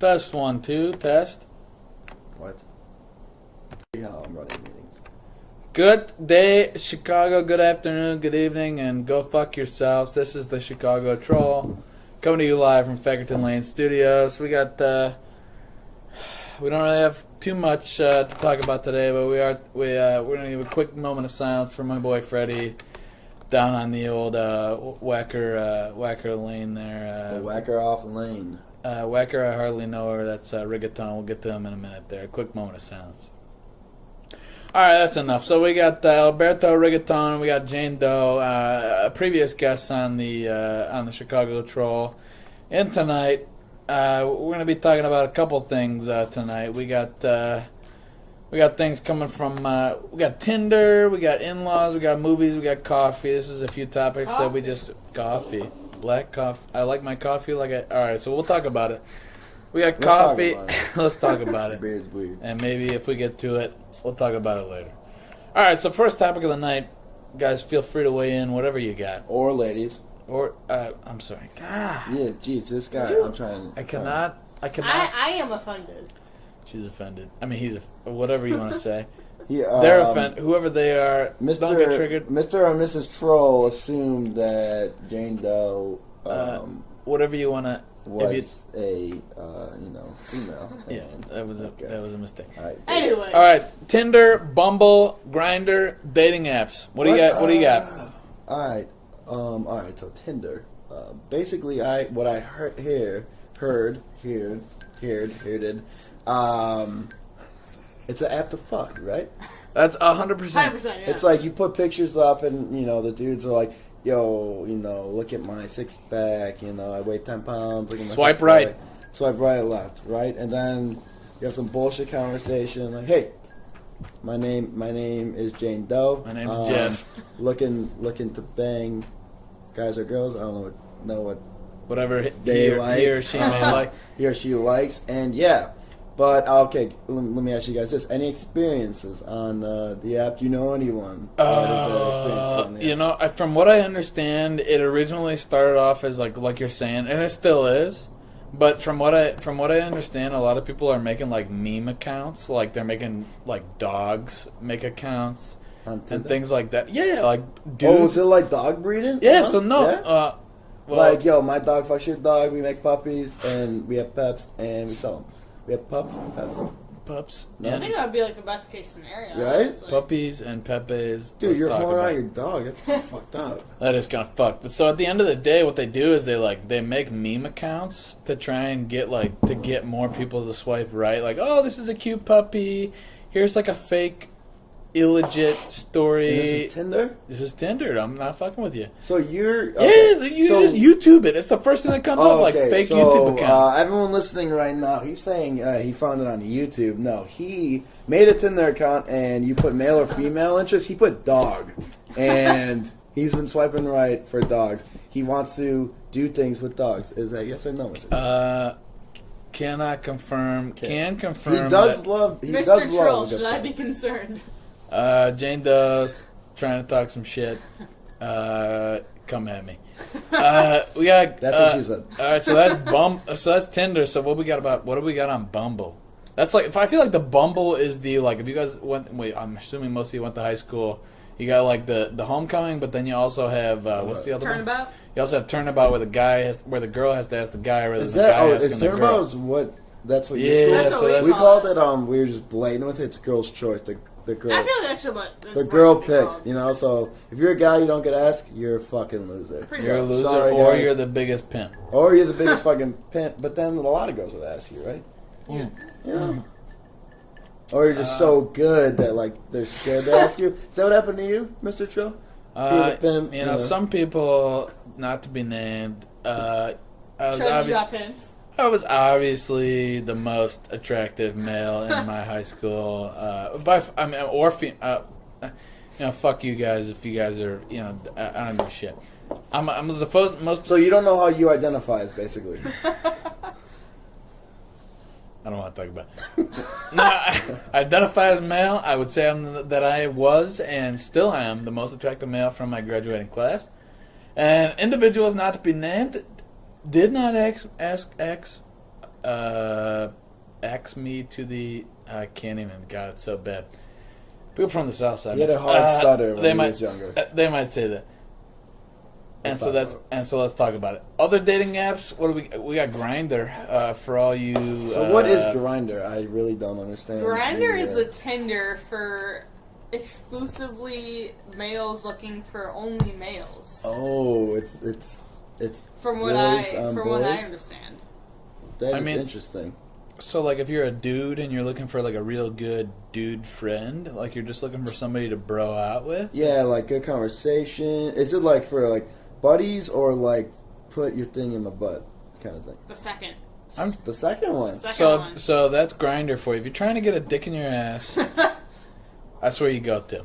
Test 1, 2, test. What? Yeah, I'm running meetings. Good day, Chicago. Good afternoon, good evening, and go fuck yourselves. This is the Chicago Troll coming to you live from Feckerton Lane Studios. We got we don't really have too much to talk about today, but we're gonna give a quick moment of silence for my boy Freddie down on the old Whacker Lane there. The Whacker off lane. Whacker, I hardly know her. That's Rigaton. We'll get to him in a minute there. Quick moment of silence. All right, that's enough. So we got Alberto Rigaton, we got Jane Doe, a previous guest on the Chicago Troll, and tonight we're going to be talking about a couple things tonight. We got things coming from we got Tinder, we got in-laws, we got movies, we got coffee. This is a few topics that we just black coffee. I like my coffee all right. So we'll talk about it. We got coffee. Let's talk about it. Beer's weird. And maybe if we get to it, we'll talk about it later. All right, so first topic of the night. Guys, feel free to weigh in, whatever you got. Or ladies. Or, I'm sorry. God. Yeah, jeez, this guy, I'm trying. I cannot. I am offended. She's offended. I mean, he's whatever you want to say. Yeah, they're offended. Whoever they are, don't get triggered. Mr. or Mrs. Troll assumed that Jane Doe whatever you want to. Was a female. Yeah, that was a mistake. All right. Anyway. All right, Tinder, Bumble, Grindr, dating apps. What do you got? What do you got? All right. So Tinder. Basically, what I heard. It's an app to fuck, right? That's 100%. 100%. Yeah. It's like you put pictures up, and the dudes are like, yo, look at my six pack. I weigh 10 pounds. Look at my Swipe six right. pack. Swipe right, left, right, and then you have some bullshit conversation like, hey, my name is Jane Doe. My name's Jeff. Looking to bang guys or girls. I don't know what Whatever they like. He or she may like. He or she likes, and yeah. But okay, let me ask you guys this: any experiences on the app? Do you know anyone that has had experiences on the app? From what I understand, it originally started off as like you're saying, and it still is. But from what I understand, a lot of people are making like meme accounts, like they're making like dogs make accounts and things like that. Yeah, like dude. Oh, is it like dog breeding? Yeah. Uh-huh. So no. Yeah? Well, like yo, my dog fucks your dog. We make puppies and we have peps and we sell them. We have pups. pups. No? Yeah. I think that would be like the best case scenario. Right? Honestly. Puppies and Pepes. Dude, Let's you're talk pulling about out it. your dog. That's kind of fucked up. That is kind of fucked. But so at the end of the day, what they do is they make meme accounts to try and get more people to swipe right. Like, oh, this is a cute puppy. Here's like a fake, illegit story. And this is Tinder? This is Tinder. I'm not fucking with you. So you're... Okay. Yeah, you just YouTube it. It's the first thing that comes up, like fake YouTube account. Everyone listening right now, he's saying he found it on YouTube. No, he made a Tinder account and you put male or female interest. He put dog. And he's been swiping right for dogs. He wants to do things with dogs. Is that yes or no, Mr. Cannot confirm. Can confirm. He does love... He Mr. does Troll, love a good should I dog. be concerned? Jane Doe's trying to talk some shit. Come at me. We got. That's what she said. All right, so that's Tinder. So what do we got on Bumble? That's like, if I feel like the Bumble is the, like, if you guys I'm assuming most of you went to high school. You got like the homecoming, but then you also have what's the other one? Turnabout? You also have turnabout where the girl has to ask the guy rather Is than the that... guy Oh, asking is the girl. turnabout is what... That's what Yeah, you're That's so what that's We call called it, we were just blatant with it. It's girl's choice. The girl... I feel like that's what The girl picks, so if you're a guy you don't get asked, you're a fucking loser. You're a loser, Sorry, or guys. you're the biggest pimp. Or you're the biggest fucking pimp, but then a lot of girls would ask you, right? Yeah. Yeah. Or you're just so good that, like, they're scared to ask you. Is that what happened to you, Mr. Trill? Some people, not to be named, I was obviously the most attractive male in my high school. Fuck you guys if you guys are, I don't give a shit. I'm supposed most. So you don't know how you identify as, basically. I don't want to talk about it. No, I identify as male. I would say that I was and still am the most attractive male from my graduating class. And individuals not to be named did not ask axe me to the. I can't even. God, it's so bad. People from the South Side. He had a hard stutter when they he might, was younger. They might say that. Let's So let's talk about it. Other dating apps. What do we got? Grindr for all you. So what is Grindr? I really don't understand. Grindr is the Tinder for exclusively males looking for only males. Oh, it's From what boys I on from what I boys? understand. That I is mean- interesting. So, like, if you're a dude and you're looking for, like, a real good dude friend, like, you're just looking for somebody to bro out with? Yeah, like good conversation. Is it like for like buddies or like put your thing in my butt kind of thing? The second. The second one. Second one. So that's Grindr for you. If you're trying to get a dick in your ass, that's where you go to.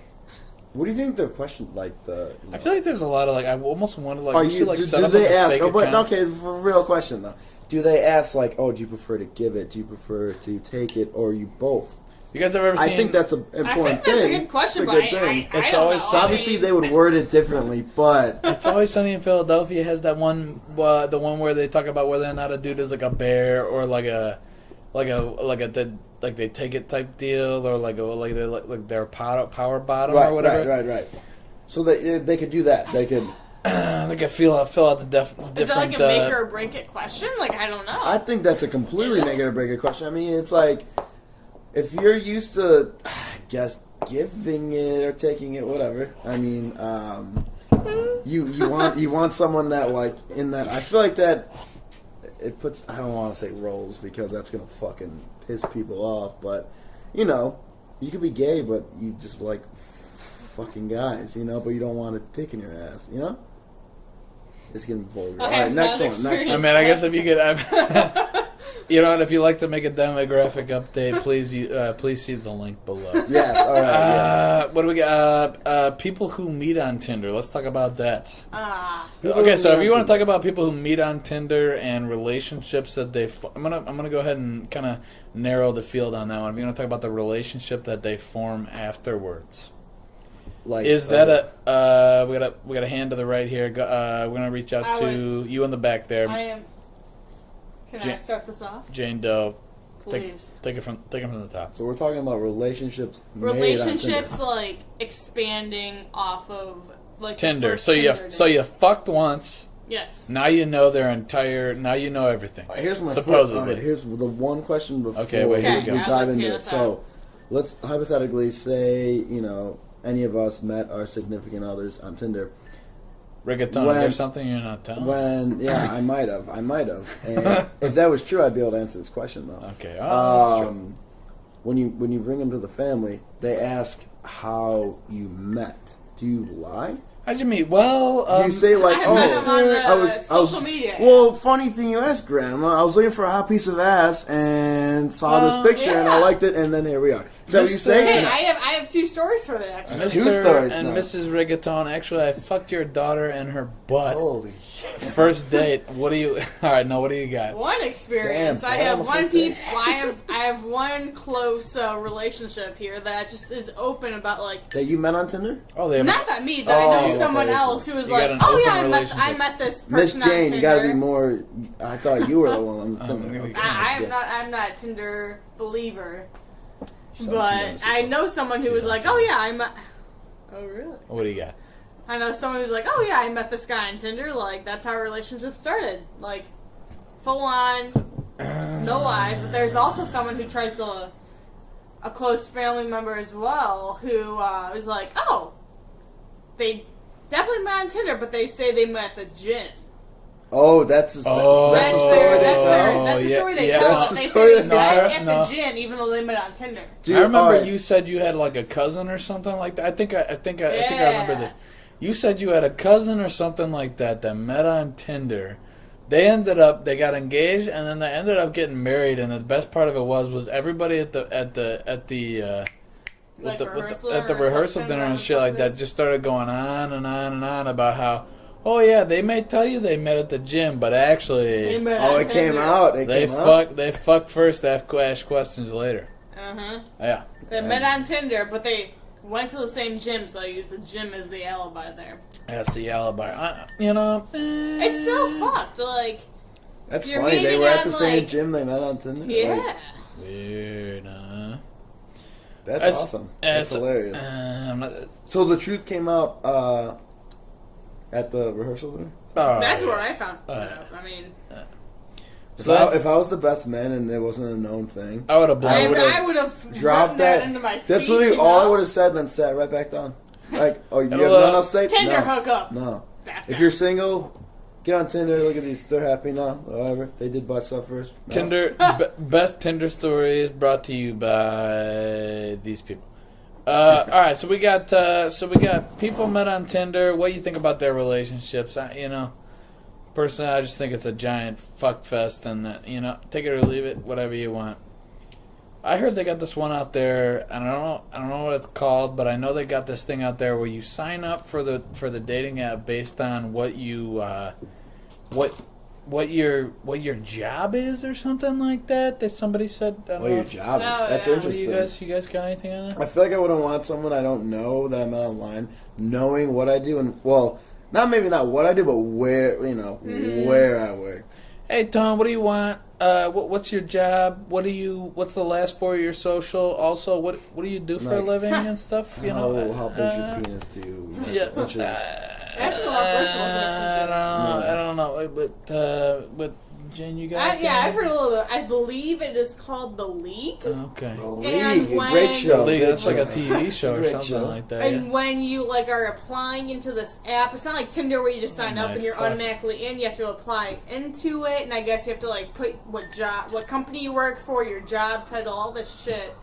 What do you think the question like the? You know, I feel like there's a lot of, like, I almost wanted, like, are you you? should, like, Do, set do up, they like, a ask? fake Oh, but account. okay, for a real question though. Do they ask like, oh, do you prefer to give it? Do you prefer to take it, or you both? You guys have ever seen... I think that's an I important think that's thing. a good question, It's but a good thing. I It's don't always- know. Obviously, they would word it differently, but It's Always Sunny in Philadelphia has that one, the one where they talk about whether or not a dude is like a bear or like they take it type deal or like they're power bottom or whatever. right. So they could do that. They could. They could fill out the different. Is that like a make it or break it question? Like, I don't know. I think that's a completely make it or break it question. I mean, it's like if you're used to, I guess, giving it or taking it, whatever. I mean, you want someone that like in that. I feel like that it puts. I don't want to say roles because that's gonna fucking piss people off. But you know, you could be gay, but you just like fucking guys. You know, but you don't want a dick in your ass. You know. It's getting vulgar. I All have right, next not one. Next I one. mean, I guess if you could, you know, what, if you like to make a demographic update, please see the link below. Yes, all right. Yeah. What do we got? People who meet on Tinder. Let's talk about that. People Okay, who so meet if on you want to Tinder. talk about people who meet on Tinder and relationships that I'm gonna go ahead and kind of narrow the field on that one. We're gonna talk about the relationship that they form afterwards. Like, Is that we got a hand to the right here? We're gonna reach out I to you in the back there, I am. Can I Jan- start this off? Jane Doe. Please. Take it from the top. So we're talking about relationships. made on Relationships Tinder. like expanding off of like the Tinder. first So Tinder you date. fucked once. Yes. Now you know their entire. Now you know everything. Here's my supposedly. All right, here's the one question before Okay, wait, here we go. we dive Okay, into it. let's So let's hypothetically say any of us met our significant others on Tinder. Reggaeton. When- Is there something you're not telling us? I might have. And if that was true, I'd be able to answer this question though. Okay. Oh, that's true. When you bring them to the family, they ask how you met. Do you lie? How'd you meet? Well, Do you say like, I met him on I was- social media. Well, funny thing you asked, Grandma. I was looking for a hot piece of ass and saw this picture and I yeah. liked it, and then here we are. Is that what you say? Hey, I have two stories for that actually. Two Mr. stories and now. Mrs. Reggaeton. Actually, I fucked your daughter in her butt. Holy shit. First date. What do you? All right. No. What do you got? One experience. Damn, I boy, have on the one first date. I have one close relationship here that just is open about like That you met on Tinder? Oh, they have. not that me that Oh, I know okay, someone so else who was you like, got an oh yeah, open I relationship. met this Miss person on Jane, Tinder. you gotta be more. I thought you were the one on the Oh, Tinder. maybe- Okay, I'm good. not. I'm not a Tinder believer, She's on but Tinder, I know someone who She's was on like, Tinder. oh yeah, I met. Oh really? What do you got? I know someone who's like, oh yeah, I met this guy on Tinder. Like that's how our relationship started. Like full on, no lies. But there's also someone who tries to a close family member as well who is like, oh, they definitely met on Tinder, but they say they met at the gym. Oh, that's the That's story their, they that's tell. their, that's the yeah, story they yeah. tell. That's the They story say they they met tell. at No. the gym, even though they met on Tinder. Dude, I remember alright. you said you had like a cousin or something like that. I think I remember this. You said you had a cousin or something like that that met on Tinder. They got engaged and then they ended up getting married. And the best part of it was everybody at the Like rehearsal at the or rehearsal something dinner on and shit like that purpose. just started going on and on and on about how, oh yeah, they may tell you they met at the gym, but They actually met Oh, on it came Tinder. out. they fuck first, ask questions later. Uh-huh. Yeah. They met on Tinder, but they went to the same gym, so I used the gym as the alibi there. That's the alibi. It's still fucked. Like, That's You're funny. They meeting were at on, the same like- gym they met on Tinder. Yeah. Like, Weird, huh? that's awesome. That's hilarious. I'm not, So the truth came out at the rehearsal there? That's where I found it. Alright. I mean, If I was the best man and it wasn't a known thing, I would have blown. I would have dropped that into my speech. That's literally all I would have said, then sat right back down. Like, oh, you have nothing else to say? Tinder No. hookup. No. That If guy. you're single, get on Tinder. Look at these. They're happy now. Whatever. They did butt stuff first. No. Tinder best Tinder stories brought to you by these people. All right, so we got people met on Tinder. What do you think about their relationships? Personally, I just think it's a giant fuck fest, and take it or leave it, whatever you want. I heard they got this one out there, and I don't know what it's called, but I know they got this thing out there where you sign up for the dating app based on what you what your job is or something like that. That somebody said. What your job is? Oh, That's yeah. interesting. You guys got anything on that? I feel like I wouldn't want someone I don't know that I met online knowing what I do and not what I do, but where where I work. Hey Tom, what do you want? What's your job? What's the last four of your social? Also, what do you do for a Like, living and stuff? How big's your penis to you? Yeah. Which is That's a lot of personal questions. I don't know, but Jen, you guys? I've heard a little bit. I believe it is called The League. Okay. The And League, when- great show. League, great that's like a show. TV show or Great something show. like that. And Yeah. when you are applying into this app, it's not like Tinder where you just sign up my and you're fuck. automatically in. You have to apply into it, and I guess you have to put what company you work for, your job title, all this shit.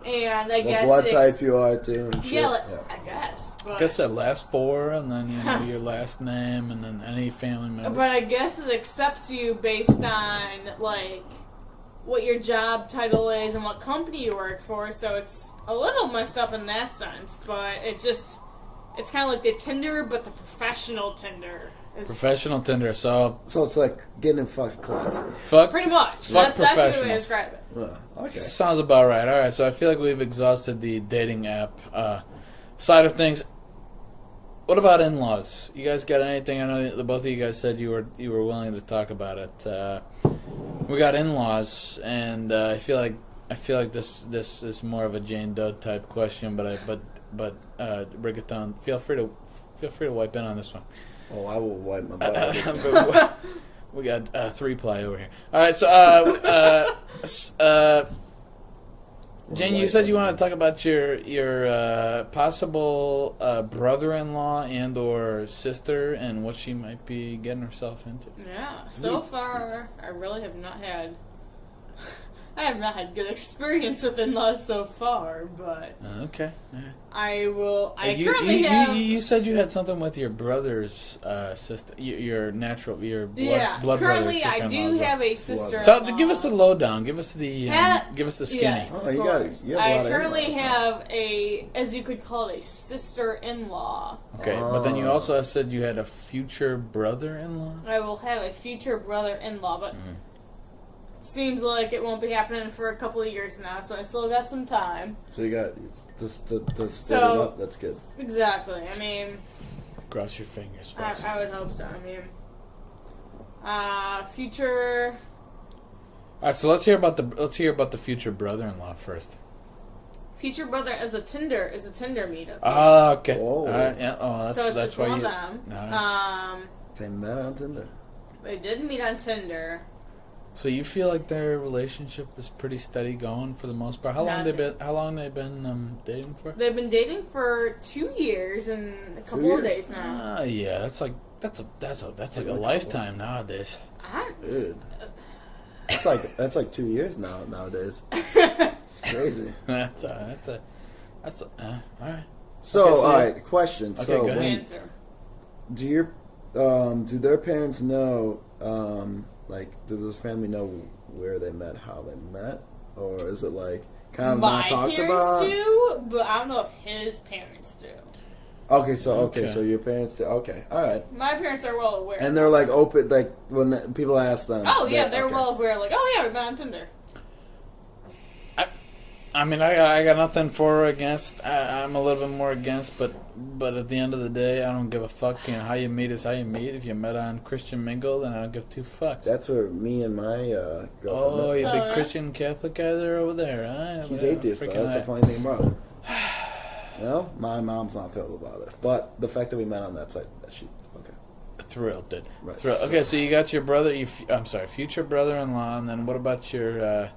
And I What guess blood type you are too. And shit. yeah, I guess. But, I guess that last four, and then your last name, and then any family member. but I guess it accepts you based on what your job title is and what company you work for. So it's a little messed up in that sense. But it's kind of like the Tinder, but the professional Tinder. Professional Tinder, so So it's like getting fucked classy. fuck. Pretty much. Fuck That's the way I professionals. describe it. Okay. Sounds about right. All right, so I feel like we've exhausted the dating app side of things. What about in-laws? You guys got anything? I know the both of you guys said you were willing to talk about it. We got in-laws, and I feel like this is more of a Jane Doe type question, but Rigaton, feel free to wipe in on this one. Oh, I will wipe my butt. We got 3-ply over here. All right, so Jen, you said you want to talk about your possible brother-in-law and or sister and what she might be getting herself into. Yeah. So far, I really have not had. I have not had good experience with in-laws so far, but Okay. All right. I will. I You- currently you, have. You said you had something with your brother's sister, your blood currently brother's I sister-in-law do as well. have a sister. Give us the lowdown. Give us the give us the skinny. Yes, Oh, of you got it. course. You have a lot I of currently in-laws, have a, as you could call it, a sister-in-law. Okay, but then you also said you had a future brother-in-law. I will have a future brother-in-law, but Mm. seems like it won't be happening for a couple of years now, so I still got some time. So you got to split it So- up. That's good. Exactly. I mean, Cross your fingers, folks. I would hope so. I mean, future. All right, so let's hear about the future brother-in-law first. Future brother is a Tinder meetup. Ah, okay. Oh. All right, yeah. Oh, so that's it's why one you. of them. Alright. They met on Tinder. They did meet on Tinder. So you feel like their relationship is pretty steady going for the most part. How long they been dating for? They've been dating for 2 years and a couple of years? days now. Ah, yeah. That's like a lifetime nowadays. Dude. That's like 2 years nowadays. Crazy. That's all right. So, Okay, so all right, question. Okay, So, go ahead. Answer. do their parents know? Does this family know where they met, how they met, or is it kind of My not talked parents about? do, but I don't know if his parents do. Okay, so Okay. so your parents do. Okay, all right. My parents are well aware. And they're open, when people ask them. oh yeah, they're okay. well aware. Like, oh yeah, we've been on Tinder. I mean, I got nothing for or against. I'm a little bit more against, but at the end of the day, I don't give a fuck. You know, how you meet is how you meet. If you met on Christian Mingle, then I don't give two fucks. That's where me and my girlfriend Oh, met. you big Christian Catholic guy there over there, huh? She's atheist, though. That's the funny thing about it. Well, my mom's not thrilled about it. But the fact that we met on that site, okay. Thrilled, dude. Right. Thrilled. Okay, so you got your brother, future brother-in-law, and then what about your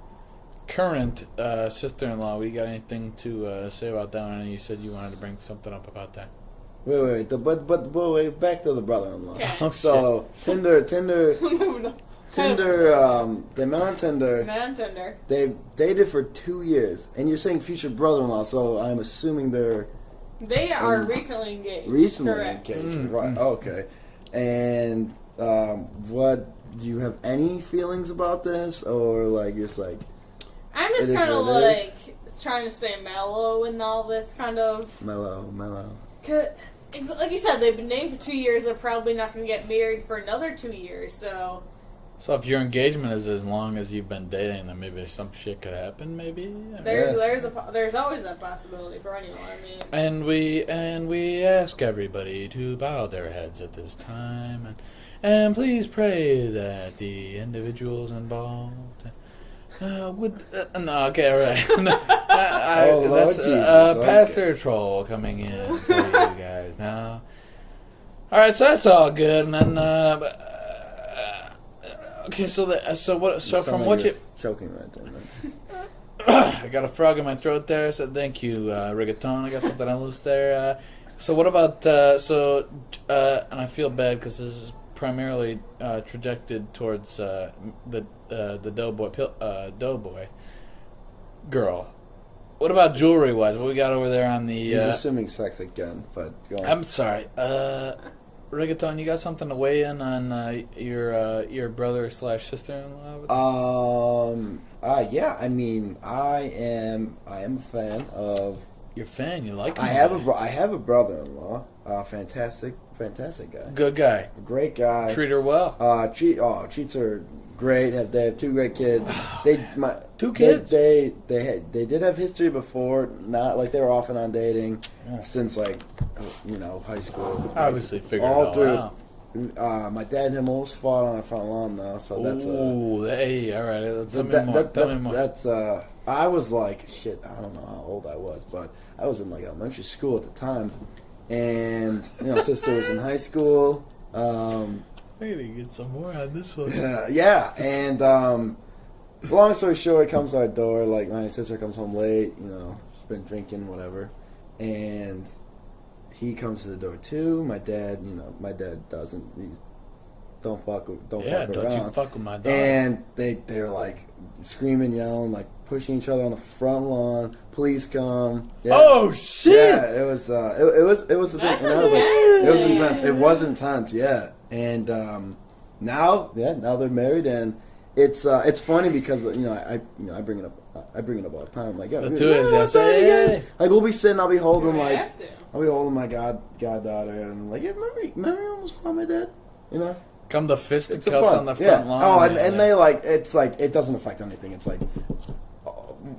current sister-in-law? We got anything to say about that one? And you said you wanted to bring something up about that. Wait. Wait, back to the brother-in-law. Okay. Oh, So, Tinder, Moving on. they met on Tinder. Man Tinder. They dated for 2 years. And you're saying future brother-in-law, so I'm assuming they're They are recently engaged. recently Correct. engaged. Right, okay. And what, do you have any feelings about this? Or, like, you're just like, I'm just It is kind of what it like trying to stay mellow in all this kind of. mellow. 'Cause, like you said, they've been dating for 2 years. They're probably not going to get married for another 2 years. So So if your engagement is as long as you've been dating, then maybe some shit could happen. Maybe. I mean, there's always that possibility for anyone. I mean, And we ask everybody to bow their heads at this time, and please pray that the individuals involved would. No, okay, all right. Oh, Lord that's Jesus, okay. Pastor Troll coming in for you guys now. All right, so that's all good, and then. Okay, so from what you. Choking right there, man. I got a frog in my throat there. I said, thank you, Rigatone. I got something else there. So what about, and I feel bad because this is primarily trajected towards the doughboy girl. What about jewelry-wise? What we got over there on the... He's assuming sex again, but go on. I'm sorry. Reggaeton, you got something to weigh in on your brother / sister-in-law? Yeah. I mean, I am a fan of. You're a fan. You like him. I have a brother-in-law. Fantastic guy. Good guy. Great guy. Treat her well. Treats her great. They have 2 great kids. 2 kids. They did have history before. Not like they were off and on dating since high school. Obviously, figured all it all through. out. My dad and him almost fought on the front lawn though, so that's Ooh, hey, all right. Tell me more. That's I was like, shit, I don't know how old I was, but I was in like elementary school at the time, and sister was in high school. I gotta get some more on this one. Yeah, and long story short, comes to our door. Like my sister comes home late, she's been drinking, whatever, and he comes to the door too. My dad doesn't. Don't fuck around. Don't you fuck with my dog. And they're like screaming, yelling, like pushing each other on the front lawn. Police come. Yeah. Oh shit! Yeah, it was the thing. And I was like, it was intense. It was intense. Yeah, and now they're married, and it's funny because I bring it up all the time. Like, the two is hey. Like we'll be sitting, I'll be holding you like. have to. I'll be holding my goddaughter, and I'm like, yeah, remember you almost fought my dad? Come the fisticuffs It's fun. on the front lawn. Oh, and they it's like, it doesn't affect anything. It's like,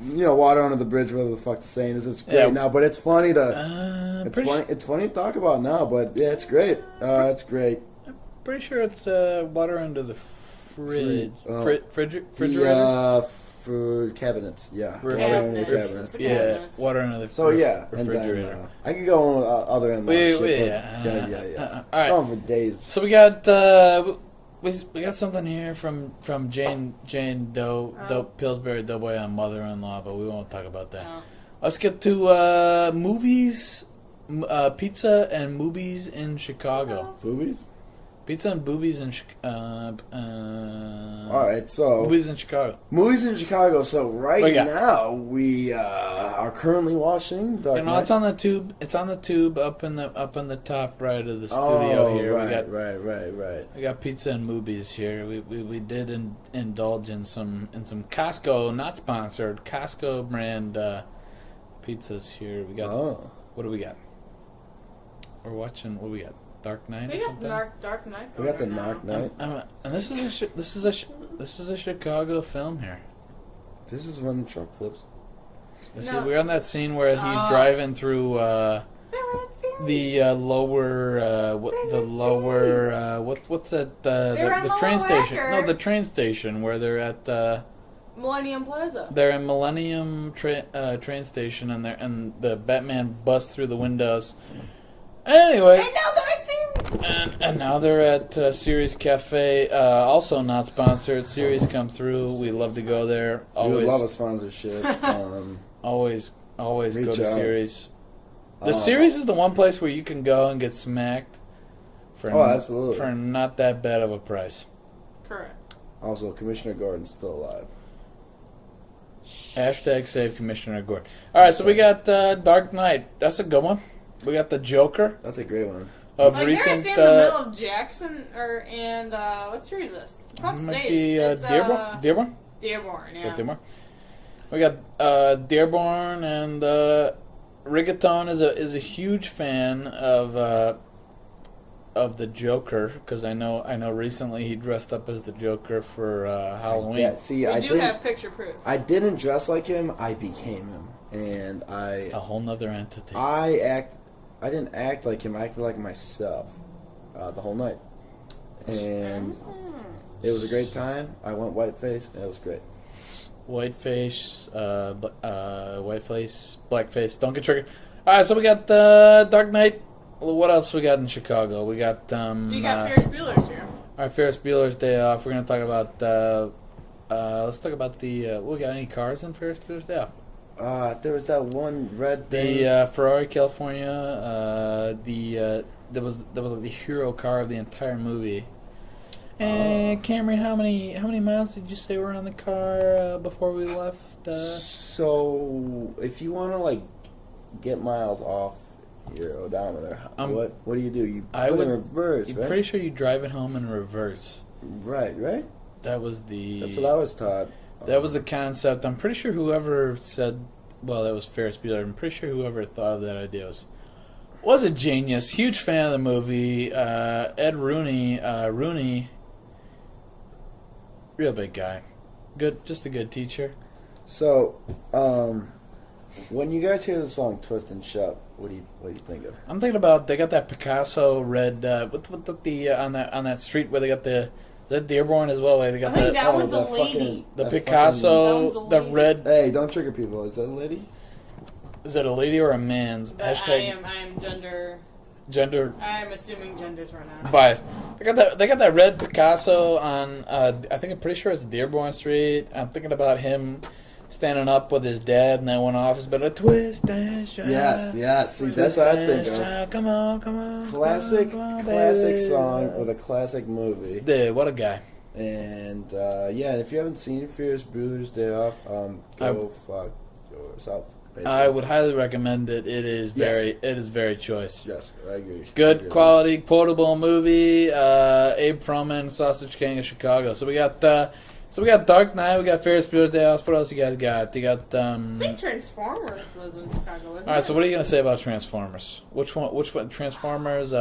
water under the bridge, whatever the fuck the saying is. It's great now, but it's funny to, it's funny to talk about now, but yeah, it's great. It's great. Pretty sure it's water under the refrigerator. For cabinets, yeah. Cabinets. Water under the cabinets. Yeah, water under the So yeah, and refrigerator. then I could go on with other in-law shit. But Yeah. All right. Going for days. So we got we got something here from Jane Pillsbury Doughboy on mother-in-law, but we won't talk about that. No. Let's get to movies, pizza and movies in Chicago. Boobies? Pizza and boobies in Alright, so movies in Chicago. Movies in Chicago. So right Yeah. now we are currently watching Dark Knight. It's on the tube. It's on the tube up in the top right of the studio here. Right, we got right. We got pizza and movies here. We did indulge in some Costco, not sponsored, Costco brand pizzas here. We got what do we got? We're watching what do we got? Dark Knight. We or got something? Dark Knight. We got the going Dark now. Knight. And this is a Chicago film here. This is when the truck flips. See, No. we're on that scene where he's Oh. driving through They were at series. the lower what's that They were at the Lower train station? Wacker. No, the train station where they're at. Millennium Plaza. They're in Millennium train station, and the Batman busts through the windows. Anyway, And now they're at series. and now they're at Sirius Cafe. Also not sponsored. Sirius come through. We love to go there. We Always, would love a sponsorship. always Reach go to out. Sirius. The Sirius is the one place where you can go and get smacked for absolutely. for not that bad of a price. Correct. Also, Commissioner Gordon's still alive. Hashtag save Commissioner Gordon. All right, so we got Dark Knight. That's a good one. We got the Joker That's a great one. of Like recent. you're in the middle of Jackson and what series is this? It's not might States. be It's Dearborn. Dearborn. Dearborn, yeah. Dearborn. We got Dearborn, and Rigaton is a huge fan of the Joker, because I know recently he dressed up as the Joker for Halloween. Yeah, see, We do have picture proof. I didn't dress like him. I became him, and A whole nother entity. I didn't act like him. I acted like myself the whole night, and it was a great time. I went whiteface, and it was great. Whiteface, whiteface, blackface. Don't get triggered. All right, so we got Dark Knight. What else we got in Chicago? We got You got Ferris Bueller's here. our Ferris Bueller's Day Off. We're gonna talk about. Let's talk about the. We got any cars in Ferris Bueller's Day Off? There was that one red thing. The Ferrari California. That was like the hero car of the entire movie. And Cameron, how many miles did you say were on the car before we left? So, if you want to like get miles off your odometer, what do? You put it in reverse, I'm right? pretty sure you drive it home in reverse. Right. That's what I was taught. That was the concept. I'm pretty sure whoever said, well, that was Ferris Bueller. I'm pretty sure whoever thought of that idea was a genius. Huge fan of the movie. Ed Rooney, real big guy. Just a good teacher. So, when you guys hear the song "Twist and Shout," what do you think of? I'm thinking about they got that Picasso red what the on that street where they got the. Is that Dearborn as well? Where they got I think the that one's a that lady. fucking- the that Picasso, That was the a lady. red. Hey, don't trigger people. Is that a lady? Is it a lady or a man's? But Hashtag I am gender I'm assuming genders right now. bias. They got that red Picasso on. I think I'm pretty sure it's Dearborn Street. I'm thinking about him standing up with his dad in that one office, but a twist and shout. Yes. See, that's what I think of. Shout. Come on. Classic baby. song with a classic movie. Dude, what a guy. And and if you haven't seen Ferris Bueller's Day Off, go fuck yourself. Basically. I would highly recommend it. It is Yes. very choice. Yes, I agree. Good quality, quotable movie. Abe Froman, Sausage King of Chicago. So we got Dark Knight. We got Ferris Bueller's Day Off. What else you guys got? You got. I think Transformers was in Chicago, wasn't All right. it? So what are you gonna say about Transformers? Which one? Transformers?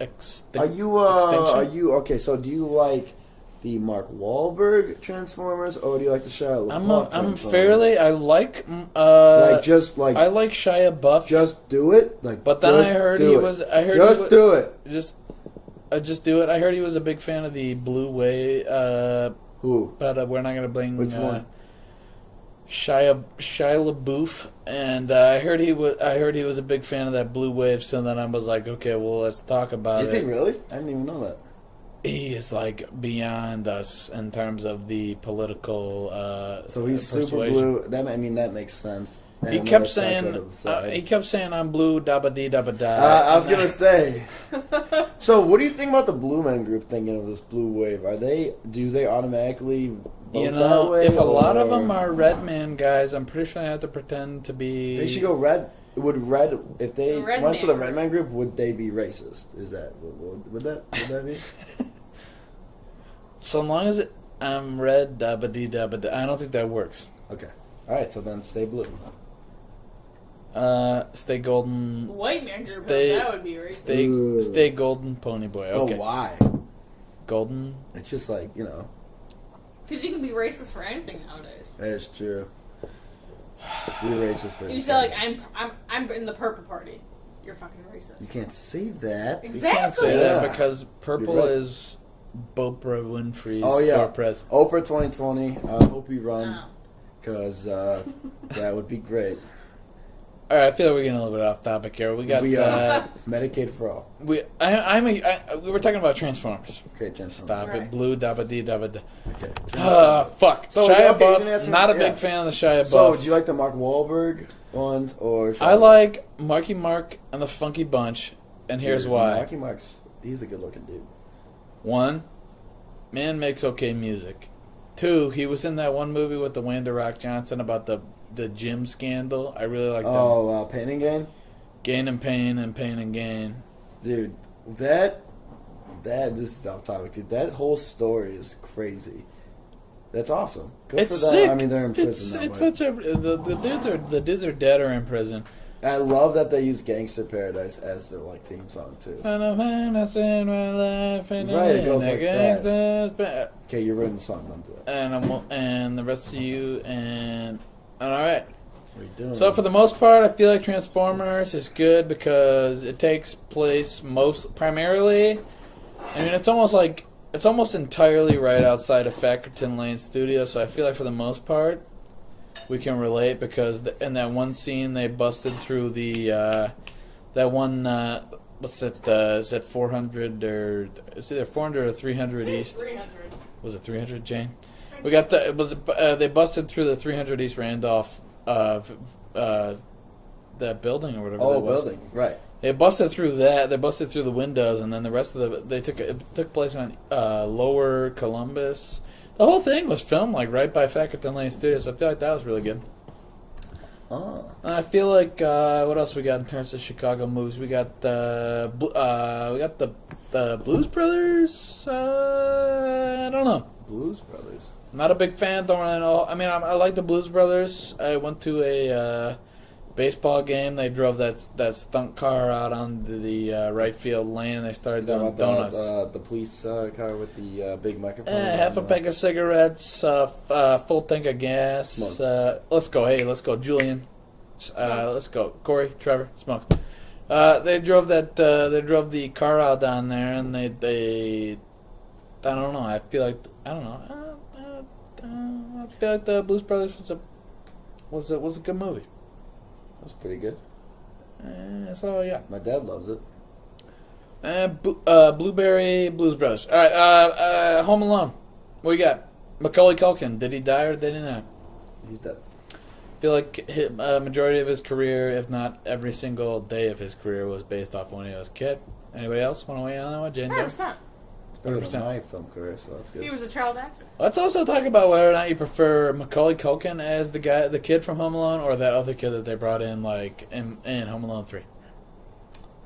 Extinction. Are you okay? So do you like the Mark Wahlberg Transformers, or do you like the Shia LaBeouf Transformers? I like. I I like Shia Buff. just do it. But then I heard he was. I heard just he was, do it. Just do it. I heard he was a big fan of the Blue Wave. Who? But we're not gonna bring Which one? Shia LaBeouf, and I heard he was a big fan of that Blue Wave. So then I was like, okay, well, let's talk about Is it. he really? I didn't even know that. He is like beyond us in terms of the political. So he's super persuasion. blue. That makes sense. He And kept another psycho to the saying, side. I'm blue, dabba dee dabba da. I was gonna say. So, what do you think about the Blue Men Group thinking of this blue wave? Do they automatically vote You that know, way? if a lot of or- them are red man guys, I'm pretty sure I have to pretend to be. they should go red. If they The Red went to Man the Red Man Group, would they be racist? Is that would that be? So long as I'm red, dabba dee dabba da. I don't think that works. Okay. All right. So then stay blue. Stay golden. White man group, Stay- that would be racist. Ooh. Stay golden, pony boy. Okay. Oh, why? Golden. It's just like Because you can be racist for anything nowadays. That's true. You're racist for You say like I'm in the purple party. You're fucking racist. You can't say that. Exactly. You can't say Yeah. that because purple You're right. is Oprah Winfrey's Oh yeah, for president. Oprah 2020. I hope you run Oh. because that would be great. All right, I feel like we're getting a little bit off topic here. We got We are Medicaid for all. we were talking about Transformers. Okay, gentlemen. Stop Right. it, blue dabba dee dabba da. Okay. Fuck. So, Shia okay, you Buff. didn't ask me- Not a yeah. big fan of the Shia So, Buff. do you like the Mark Wahlberg ones or? I like Marky Mark and the Funky Bunch, and here's Dude, why. Marky Mark's he's a good looking dude. One, man makes okay music. Two, he was in that one movie with the Wayne The Rock Johnson about the gym scandal. I really like that. Oh, Pain and Gain, Gain and Pain and Pain and Gain. dude. That this is off topic, dude. That whole story is crazy. That's awesome. Good It's for them. sick. I mean, they're in prison now. It's but such a the dudes are dead or in prison. I love that they use "Gangster Paradise" as their like theme song too. And I spend my life in Right, it goes the like that. gangster's bed. Okay, you're writing the song. Don't do that. And the rest of you and all right. What are you doing? So for the most part, I feel like Transformers is good because it takes place primarily. I mean, it's almost entirely right outside of Fackerton Lane Studio. So I feel like for the most part, we can relate because in that one scene they busted through the that one. What's it? Is it 400 or it's either 400 or 300 East? 300. Was it 300, Jane? We got the. It was they busted through the 300 East Randolph. That building or whatever. oh, that was. building, right? They busted through that. They busted through the windows, and then the rest of it took place on Lower Columbus. The whole thing was filmed like right by Fackerton Lane Studios. So I feel like that was really good. Oh, And I feel like what else we got in terms of Chicago movies? We got the Blues Brothers. I don't know. Blues Brothers. Not a big fan. Don't really know. I mean, I like the Blues Brothers. I went to a baseball game. They drove that stunt car out onto the right field lane, and they started Is that doing about donuts. the police car with the big microphone? Half a pack of cigarettes, full tank of gas. Smokes. Let's go. Hey, let's go, Julian. Let's go, Corey, Trevor, Smokes. They drove that. They drove the car out down there, and they. I don't know. I feel like I don't know. I feel like the Blues Brothers was a good movie. That's pretty good. That's all I got. My dad loves it. Blueberry Blues Brothers. All right. Home Alone. What you got? Macaulay Culkin. Did he die or did he not? He's dead. I feel like majority of his career, if not every single day of his career, was based off when he was a kid. Anybody else want to weigh in on that one? Jane Doe? 100%. It's better 100%. than my film career, so that's good. He was a child actor. Let's also talk about whether or not you prefer Macaulay Culkin as the kid from Home Alone, or that other kid that they brought in, like in Home Alone 3.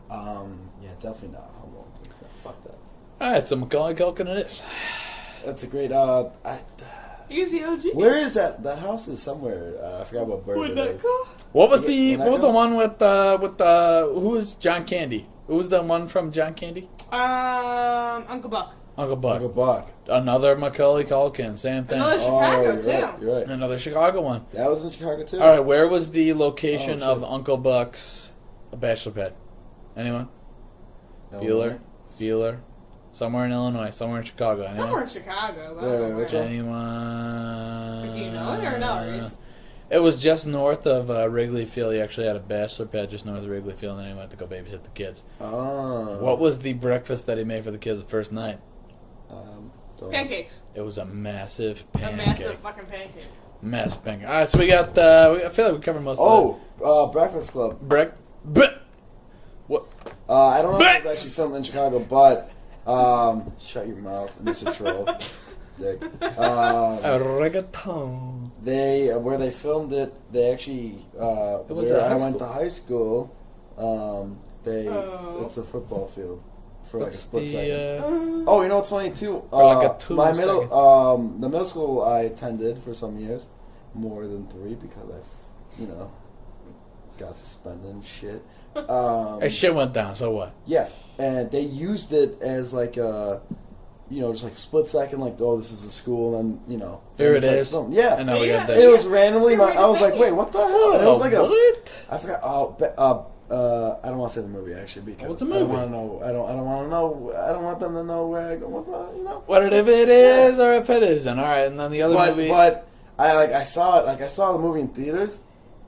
Yeah, definitely not Home Alone. Fuck that. All right, so Macaulay Culkin it is. That's a great. He's the OG. Where is that? That house is somewhere. I forgot what bourbon Would it that is. go? What was Would that the go? one with who was John Candy? Who was the one from John Candy? Uncle Buck. Uncle Buck. Uncle Buck. Another Macaulay Culkin, same thing. Another Chicago, you're too. right. You're right. Another Chicago one. That was in Chicago too. All right, where was the location Oh, of shit. Uncle Buck's bachelor pad? Anyone? Illinois? Bueller. Somewhere in Illinois, somewhere in Chicago. Anyone? Somewhere in Chicago. But I Wait, don't know wait, which where. one? Anyone? Do you know it or no? Or just- It was just north of Wrigley Field. He actually had a bachelor pad just north of Wrigley Field, and then he went to go babysit the kids. Oh. What was the breakfast that he made for the kids the first night? Don't- Pancakes. It was a massive A pancake. massive fucking pancake. Massive pancake. All right, so we got. I feel like we covered most of Breakfast Club. that. What? I don't know if it was actually filmed in Chicago, but shut your mouth, Mr. Troll, dick. Reggaeton. Where they filmed it, they actually was where at I high went school. to high school. Oh. It's a football field for like a What's split second. the? Oh, you know what's funny too? like a 2 my second. the middle school I attended for some years, more than 3 because got suspended and shit. Hey, shit went down. So what? Yeah, and they used it as like just like split second, like, oh, this is a school, and then, Here it's it like is. something. Yeah. And now we got Yeah. It this. was randomly, I was like, wait, what the hell? And it was like what? I forgot, I don't want to say the movie, actually, because What's the I don't movie? want to know, I don't want to know, I don't want them to know where I go, What if it is or if it isn't? All right, and then the other movie. But I saw it, I saw the movie in theaters,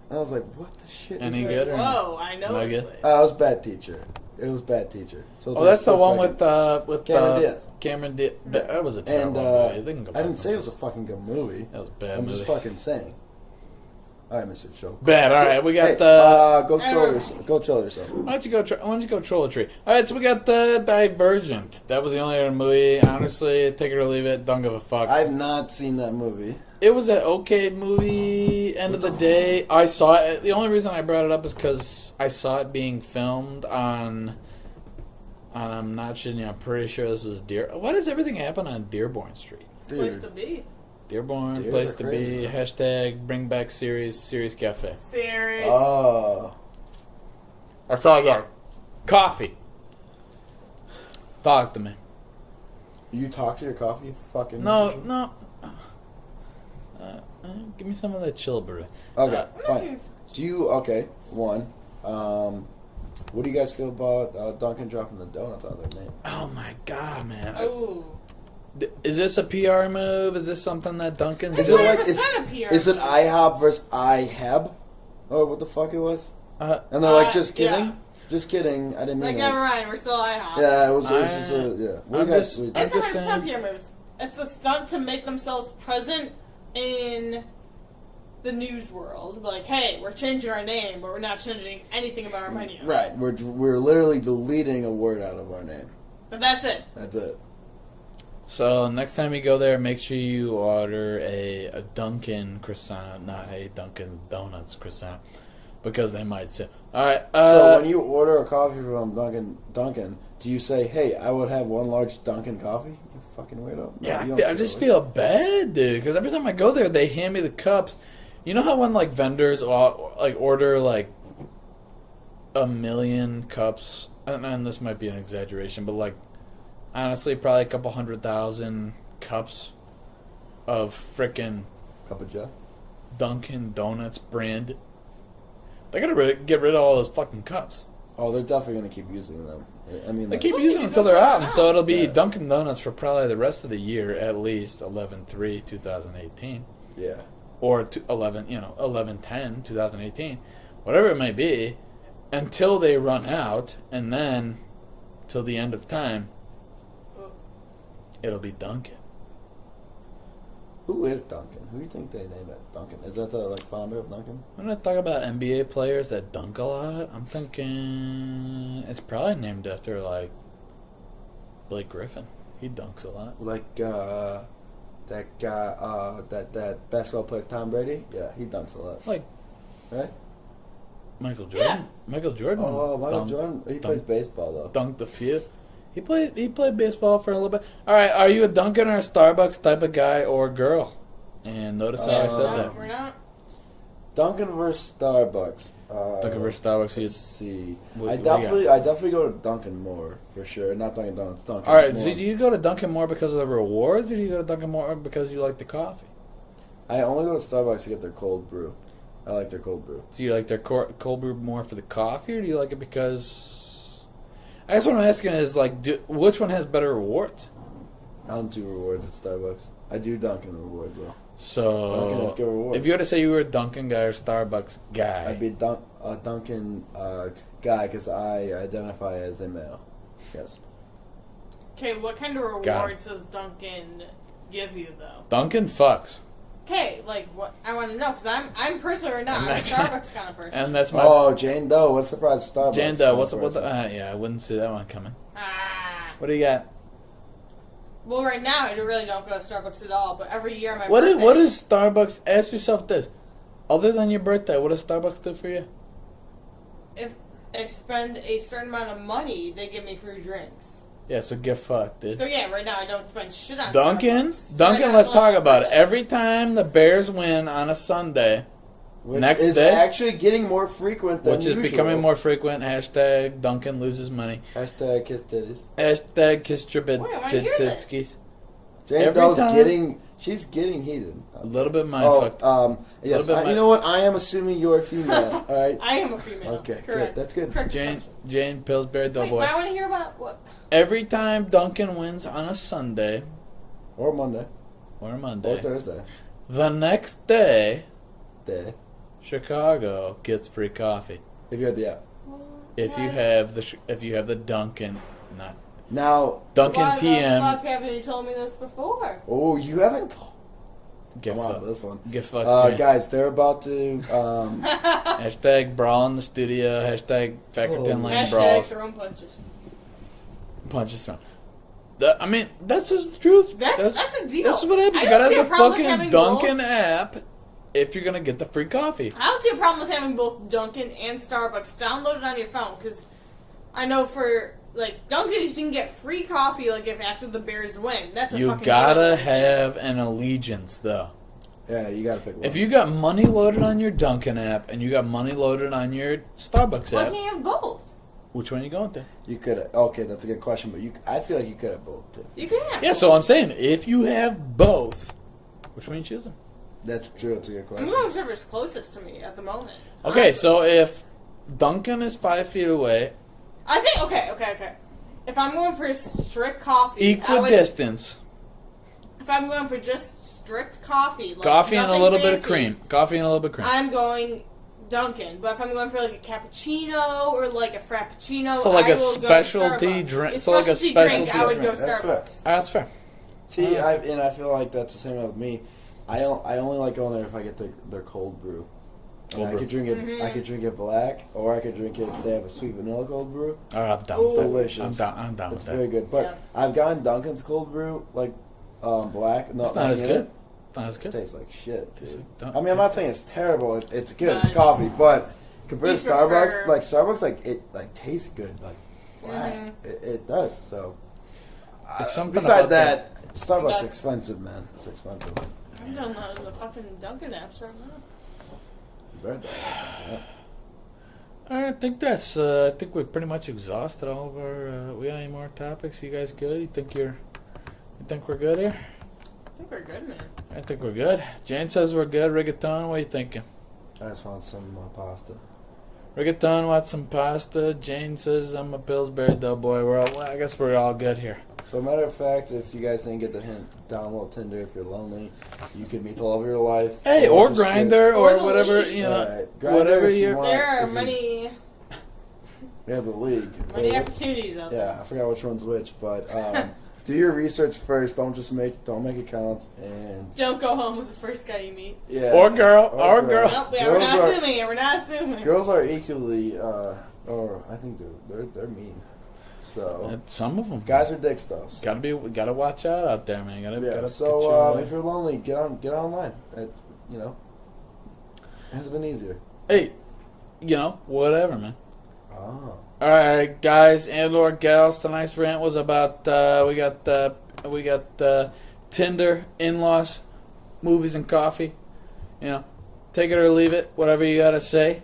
and I was like, what the shit Any is good this? or Whoa, I know Not this good? place. It was Bad Teacher. It was Bad Teacher. So it's Oh, like that's the split one second. with Cameron Diaz. Cameron Diaz. That was a And terrible movie. They can go I back didn't say it and- was a fucking good movie. That was a bad I'm movie. just fucking saying. All right, Mr. Show. Bad. All right, we got Hey, go I troll don't- yourself. Go troll yourself. Why don't you go troll a tree? All right, so we got Divergent. That was the only other movie. Honestly, take it or leave it. Don't give a fuck. I've not seen that movie. It was an okay movie. End of the day, I saw it. The only reason I brought it up is because I saw it being filmed on. I'm not shitting you. I'm pretty sure this was Why does everything happen on Dearborn Street? It's a place to be. Dearborn, Deers place are to crazy, be. man. Hashtag bring back Series Cafe. Serious. Oh. I saw that. Coffee. Talk to me. You talk to your coffee, you fucking. No, musician? no. Give me some of that Chillable. Okay, fine. Do you one? What do you guys feel about Dunkin' dropping the donuts out of their name? Oh my god, man! Oh. Is this a PR move? Is this something that Dunkin's Is It's it doing? like 100% a PR is it move. IHOP versus IHAB? Oh, what the fuck it was? And they're like, just kidding, yeah. just kidding. I didn't mean Like, it. never mind, we're still IHOP. Yeah, it was just yeah. What do you I'm guys? just- what do you It's think? just 100% saying- PR move. It's a stunt to make themselves present in the news world. Like, hey, we're changing our name, but we're not changing anything about our menu. Right, we're literally deleting a word out of our name. But that's it. That's it. So next time you go there, make sure you order a Dunkin' croissant, not a Dunkin' Donuts croissant, because they might say. All right. So when you order a coffee from Dunkin', do you say, "Hey, I would have one large Dunkin' coffee"? You fucking weirdo. No, yeah, you don't I say just that. feel bad, dude, because every time I go there, they hand me the cups. You know how when like vendors order like 1,000,000 cups, and this might be an exaggeration, but like honestly, probably a couple 100,000 cups of frickin' Cup of Joe. Dunkin' Donuts brand. They gotta get rid of all those fucking cups. Oh, they're definitely gonna keep using them. I mean, They like, keep Well, using them these until they're are out, and so it'll be Yeah. Dunkin' Donuts for probably the rest of the year, at least 11/3/2018, yeah. or 11/10/2018, whatever it may be, until they run out, and then till the end of time, it'll be Dunkin'. Who is Duncan? Who do you think they named it Duncan? Is that the founder of Duncan? When I talk about NBA players that dunk a lot, I'm thinking it's probably named after like Blake Griffin. He dunks a lot. Like that guy, that basketball player Tom Brady. Yeah, he dunks a lot. Like Right? Michael Jordan. Yeah. Michael Jordan. Oh, Michael dunk- Jordan. He plays baseball though. Dunked a few. He played baseball for a little bit. All right, are you a Dunkin' or a Starbucks type of guy or girl? And notice how I said No, that. we're not. Duncan versus Starbucks. Dunkin' versus Starbucks. Let's see. What- I what do you definitely go to Duncan more for sure. Not Dunkin' Donuts. Dunkin'. All right, more. so do you go to Dunkin' more because of the rewards, or do you go to Dunkin' more because you like the coffee? I only go to Starbucks to get their cold brew. I like their cold brew. Do you like their cold brew more for the coffee, or do you like it because? I guess what I'm asking is like, which one has better rewards? I don't do rewards at Starbucks. I do Dunkin' rewards though. So Dunkin' has good rewards. if you were to say you were a Dunkin' guy or Starbucks guy, I'd be a Dunkin' guy because I identify as a male. Yes. Okay, what kind of Got rewards does Dunkin' give you, though? Dunkin' fucks. Okay, like, what I want to know, because I'm personally right now, And I'm a that's- Starbucks kind of person. And that's my Oh, Jane Doe. What surprise Starbucks? Jan Doe. What's yeah, I wouldn't see that one coming. Ah. What do you got? Well, right now, I really don't go to Starbucks at all, but every year, my What birthday... is Starbucks? Ask yourself this: other than your birthday, what does Starbucks do for you? If I spend a certain amount of money, they give me free drinks. Yeah, so get fucked, dude. So yeah, right now I don't spend shit on Dunkin', Starbucks. Dunkin'. Right now, Let's it's all talk about it. birthday. Every time the Bears win on a Sunday, Which Next is day, actually getting more frequent than which is usual. becoming more frequent. Hashtag Duncan loses money. Hashtag kiss titties. Hashtag kiss your bid Wait, I wanna hear this. titskis. Jane Every Doe's time- she's getting heated. A little bit mindfucked. Yes, Little bit you know what? I am assuming you're a female, all right? I am a female. Okay, Correct. good. That's good. Correct Jane assumption. Jane Pillsbury Wait, Doughboy. but I want to hear about what. Every time Duncan wins on a Sunday Or Monday. or a Or Monday, Thursday. the next day Day. Chicago gets free coffee. If you had the app. If you have the Duncan, not Now, Duncan Why the TM, fuck haven't you told me this before? oh, you haven't? get Come on, fucked. this one. Get fucked. Jane. Guys, they're about to. Hashtag brawl in the studio. Hashtag Factorton Lane Hashtag brawls. throwing punches. Punches thrown. I mean, that's just the truth. That's a deal. This is what happens. I You don't gotta see a have the problem with fucking having Dunkin' both. app if you're gonna get the free coffee. I don't see a problem with having both Dunkin' and Starbucks downloaded on your phone, because I know for, like, Dunkin' you can get free coffee, like, if after the Bears win. That's a You fucking gotta deal. have an allegiance, though. Yeah, you gotta pick one. If you got money loaded on your Dunkin' app and you got money loaded on your Starbucks Why app, can't you have both? which one are you going to? You could. Okay, that's a good question, but I feel like you could have both. Too. You can. Yeah, so I'm saying if you have both, which one are you choosing? That's true. That's a good I'm question. going whichever's closest to me at the moment. Okay, Honestly. so if Dunkin' is 5 feet away, I think, okay. If I'm going for strict coffee, I would, equidistance, if I'm going for just strict coffee, like coffee and a nothing little bit of fancy, cream. Coffee and a little bit of cream. I'm going Dunkin'. But if I'm going for like a cappuccino or like a frappuccino, So like I a will specialty go Starbucks. drink- A so like a specialty drink, specialty I would go drink. That's fair. Starbucks. That's fair. See, I feel like that's the same with me. I only like going there if I get their cold brew. And Cold I brew. could drink it. Mhm. I could drink it black, or I could drink it. They have a sweet vanilla cold brew. All right, I'm down Ooh. with that. Delicious. I'm down It's with that. very good. But Yeah. I've gotten Dunkin's cold brew like black. It's not as nothing in good. It. Not as It good. tastes like shit. Tastes Dude. like Dunk- I mean, I'm not saying it's terrible. It's good. Nice. It's coffee, but compared to You Starbucks, prefer- Starbucks, it tastes good. Like black, Mhm. it does. So. There's something Beside about that, Starbucks That's- expensive, man. It's expensive. I'm doing the fucking Dunkin' apps right now. You better die. I think that's. I think we've pretty much exhausted all of our. We got any more topics? You guys good? You think we're good here? I think we're good, man. I think we're good. Jane says we're good. Rigatone, what are you thinking? I just want some pasta. Rigatone wants some pasta. Jane says I'm a Pillsbury Doughboy. I guess we're all good here. So, matter of fact, if you guys didn't get the hint, download Tinder if you're lonely. You could meet the love of your life. Hey, or just Grinder, Or or the whatever league. you know. Grindr whatever if you you're- want, There are if you- many Yeah, the league. many Wait, opportunities out yeah, there. I forgot which one's which, but do your research first. Don't make accounts, and Don't go home with the first guy you meet. yeah, Or girl, or girl. Nope, yeah, we're Girls not are- assuming it. We're not assuming. Girls are equally, or I think they're mean. So Some of them. guys are dick stuff. So. Gotta watch out there, man. Gotta Yeah. get So your- if you're lonely, get online. It has been easier. hey, whatever, man. Oh. All right, guys and or gals. Tonight's rant was about we got Tinder, in-laws, movies, and coffee. Take it or leave it. Whatever you gotta say.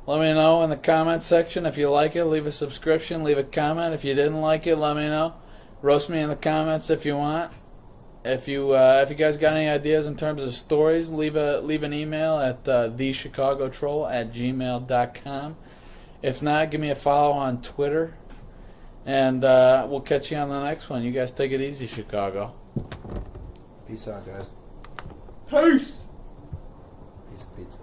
Let me know in the comment section if you like it. Leave a subscription. Leave a comment. If you didn't like it, let me know. Roast me in the comments if you want. If you guys got any ideas in terms of stories, leave an email at thechicagotroll@gmail.com. If not, give me a follow on Twitter, and we'll catch you on the next one. You guys take it easy, Chicago. Peace out, guys. Peace. Piece of pizza.